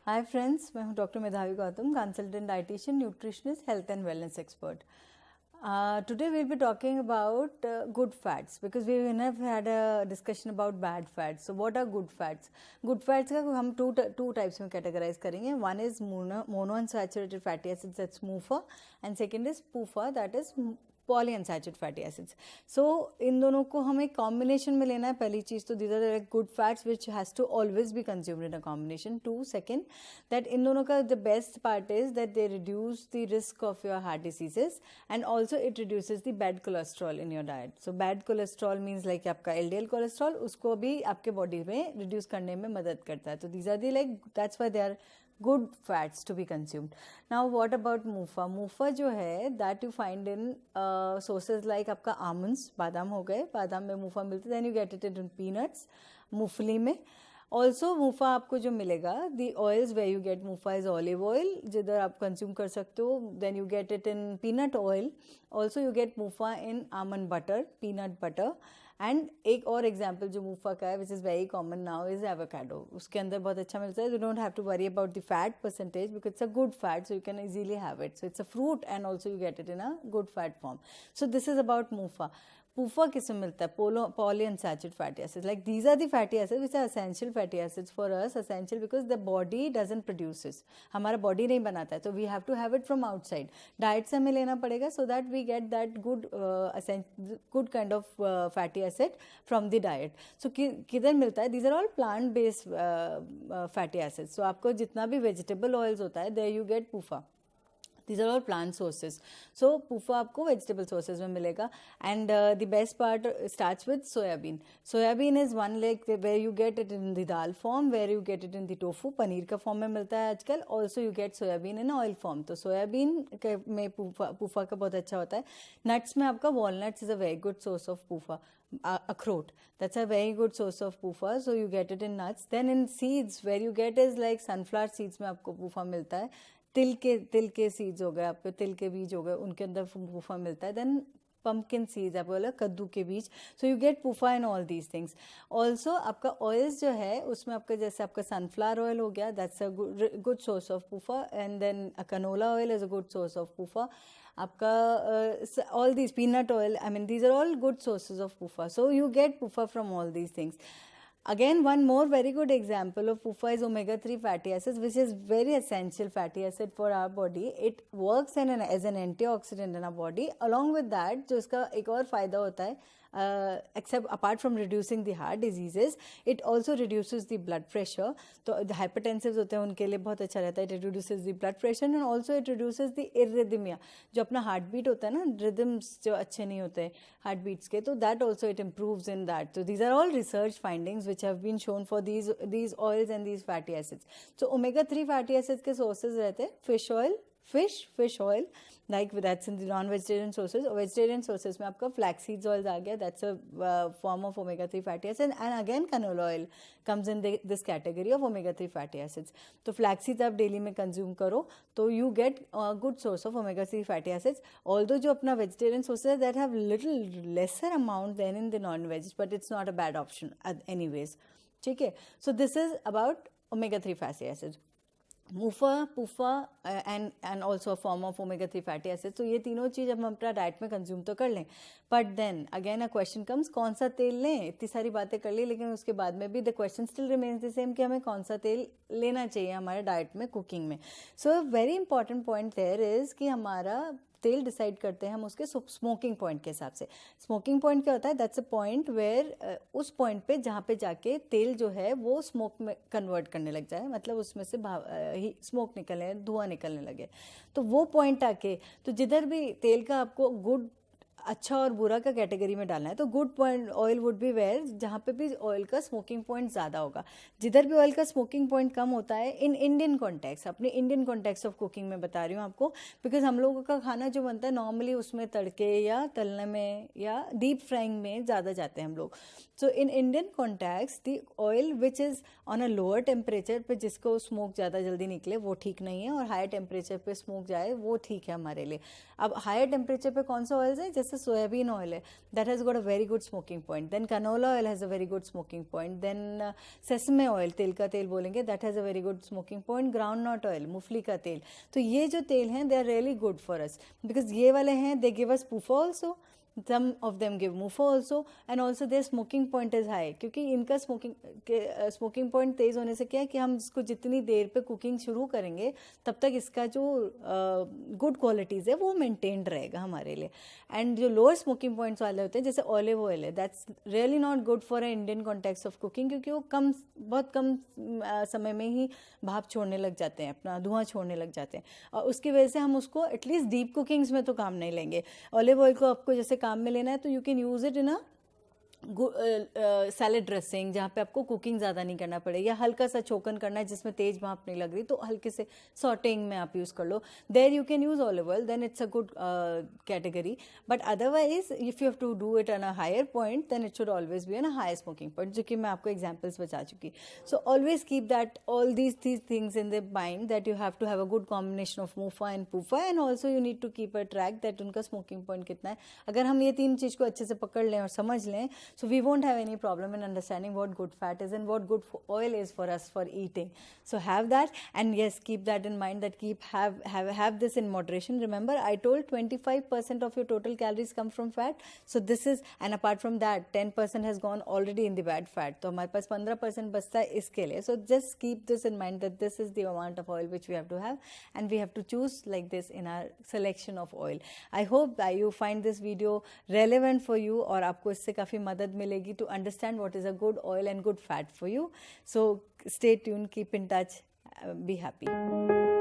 Hi friends, मैं हूं doctor मेधावी Gautam, consultant dietitian, nutritionist, health and wellness expert. Today we'll be talking about good fats because we have had a discussion about bad fats. So what are good fats? Good fats का हम two types में categorize करेंगे. One is monounsaturated fatty acids, that's MUFA, and second is PUFA, that is polyunsaturated fatty acids. So इन दोनों को हमें combination में लेना है. पहली चीज़ तो these are like good fats which has to always be consumed in a combination. Second, that इन दोनों का the best part is that they reduce the risk of your heart diseases and also it reduces the bad cholesterol in your diet. So bad cholesterol means like आपका LDL cholesterol, उसको भी आपके body में reduce करने में मदद करता है. तो these are the like that's why they are good fats to be consumed. Now what about MUFA? MUFA जो है that you find in sources like आपका almonds, बादाम हो गए, बादाम में MUFA मिलते हैं, then you get it in peanuts, मूंगफली में. Also MUFA आपको जो मिलेगा, the oils where you get MUFA is olive oil, जिधर आप consume कर सकते हो. Then you get it in peanut oil. Also you get MUFA in almond butter, peanut butter. And एक और एग्जाम्पल जो मूफा का है which is very common now is avocado. उसके अंदर बहुत अच्छा मिलता है. You don't have to worry about the fat percentage because it's a good fat, so you can easily have it. So it's a fruit and also you get it in a good fat form. So this is about MUFA. PUFA किसमें मिलता है? Polyunsaturated fatty acids. Like these are the fatty acids which are essential fatty acids for us. Essential because the body doesn't produces. हमारा body नहीं बनाता है, तो we have to have it from outside. Diet से हमें लेना पड़ेगा so that we get that good kind of fatty acid from the diet. So किधर मिलता है? These are all plant based fatty acids. So आपको जितना भी vegetable oils होता है, there you get PUFA. These are all plant sources. So PUFA आपको vegetable sources में मिलेगा. And the best part starts with soybean. Soybean is one like where you get it in the dal form, where you get it in the tofu. Paneer का form में मिलता है आजकल. Also you get soybean in oil form. तो soybean में PUFA का बहुत अच्छा होता है. Nuts में आपका walnuts is a very good source of PUFA. Akhrot, that's a very good source of PUFA, so you get it in nuts. Then in seeds, where you get is like sunflower seeds में आपको PUFA मिलता है. तिल के seeds हो गए, आपके तिल के बीज हो गए, उनके अंदर PUFA मिलता है. देन पम्पकिन सीड्स, आपको बोला कद्दू के बीज. सो you get PUFA in all these things. Also आपका ऑयल्स जो है उसमें आपका जैसे आपका सनफ्लावर ऑयल हो गया, that's a good source of PUFA. And then canola oil is a good source of PUFA. आपका all these peanut oil, I mean these are all good sources of PUFA. So you get PUFA from all these things. Again, one more very good example of PUFA is omega-3 fatty acids, which is very essential fatty acid for our body. It works as an antioxidant in our body. Along with that, जो इसका एक और फायदा होता है, except apart from reducing the heart diseases, it also reduces the blood pressure. तो hypertensive होते हैं उनके लिए बहुत अच्छा रहता है. It reduces the blood pressure and also it reduces the arrhythmia. जो अपना heart beat होता है ना, rhythms जो अच्छे नहीं होते heart beats के, तो that also it improves in that. So these are all research findings which have been shown for these oils and these fatty acids. So omega-3 fatty acids के sources रहते हैं fish oil, fish oil, like that's in the non-vegetarian sources. Vegetarian sources में आपका flax seeds oils आ गया, that's a form of omega-3 fatty acid. And again canola oil comes in this category of omega-3 fatty acids. तो flax seeds आप daily में consume करो तो you get a good source of omega-3 fatty acids. Although जो अपना vegetarian sources that have little lesser amount than in the non-veg, but it's not a bad option anyways. ठीक है? So this is about omega-3 fatty acids. MUFA, PUFA and also a form of omega-3 fatty acids. तो ये तीनों चीज़ अब हम अपना diet में consume तो कर लें, but then again a question comes, कौन सा तेल लें? इतनी सारी बातें कर ली, लेकिन उसके बाद में भी the question still remains the same कि हमें कौन सा तेल लेना चाहिए हमारे डाइट में, कुकिंग में. So very important point there is कि हमारा तेल डिसाइड करते हैं हम उसके स्मोकिंग पॉइंट के हिसाब से. स्मोकिंग पॉइंट क्या होता है? दैट्स अ पॉइंट वेयर उस पॉइंट पे जहाँ पे जाके तेल जो है वो स्मोक में कन्वर्ट करने लग जाए, मतलब उसमें से स्मोक निकलने, धुआं निकलने लगे. तो वो पॉइंट आके, तो जिधर भी तेल का आपको गुड, अच्छा और बुरा का कैटेगरी में डालना है, तो good point oil would be where जहाँ पे भी ऑयल का स्मोकिंग पॉइंट ज़्यादा होगा. जिधर भी ऑयल का स्मोकिंग पॉइंट कम होता है, इन इंडियन कॉन्टेक्स्ट, अपने इंडियन कॉन्टेक्स्ट ऑफ कुकिंग में बता रही हूँ आपको, बिकॉज हम लोगों का खाना जो बनता है नॉर्मली उसमें तड़के या तलने में या डीप फ्राइंग में ज़्यादा जाते हैं हम लोग. So in Indian context the oil which is on a lower temperature पे जिसको स्मोक ज़्यादा जल्दी निकले वो ठीक नहीं है, और हायर टेम्परेचर पे स्मोक जाए वो ठीक है हमारे लिए. अब हायर टेम्परेचर पे कौन सा ऑयल है? जैसे जैसे सोयाबीन ऑयल है, that has got a very good smoking point. Then canola oil has a very good smoking point. Then sesame oil, तिल का तेल बोलेंगे, that has a very good smoking point. Groundnut oil, मूंगफली का तेल. तो ये जो तेल हैं they are really good for us, because ये वाले हैं they give us PUFA also, some of them give mufa also, and also their smoking point is high, क्योंकि इनका स्मोकिंग पॉइंट तेज़ होने से क्या है कि हम इसको जितनी देर पे कुकिंग शुरू करेंगे तब तक इसका जो गुड क्वालिटीज़ है वो मेंटेन्ड रहेगा हमारे लिए. एंड जो लोअर स्मोकिंग पॉइंट्स वाले होते हैं जैसे ऑलिव ऑयल है, that's really not good for a Indian context of cooking, क्योंकि वो बहुत कम समय में ही भाप छोड़ने लग जाते हैं, अपना धुआं छोड़ने लग जाते हैं, और उसकी वजह से हम उसको एटलीस्ट डीप कुकिंग्स में तो काम नहीं लेंगे. ऑलिव ऑयल को आपको जैसे काम में लेना है तो you can use it in a salad dressing, जहाँ पे आपको कुकिंग ज़्यादा नहीं करना पड़े, या हल्का सा छोकन करना है जिसमें तेज भाप नहीं लग रही तो हल्के से सॉटिंग में आप यूज़ कर लो, there you can use olive oil, then it's a good category. But otherwise if you have to do it on a higher point then it should always be on a higher smoking point, जो कि मैं आपको examples बता चुकी. So always keep that all these things in the mind that you have to have a good combination of MUFA and PUFA, and also you need to keep a track that उनका smoking point कितना है. अगर हम ये तीन चीज़ को अच्छे से पकड़ लें और समझ लें, so we won't have any problem in understanding what good fat is and what good oil is for us for eating. So have that, and yes, keep that in mind, that have this in moderation. Remember, I told 25% of your total calories come from fat. So this is, and apart from that 10% has gone already in the bad fat. तो हमारे पास 15% बचता है इसके लिए. So just keep this in mind that this is the amount of oil which we have to have, and we have to choose like this in our selection of oil. I hope that you find this video relevant for you, और आपको इससे काफ़ी मदद मिलेगी to understand what is a good oil and good fat for you. So stay tuned, keep in touch, be happy.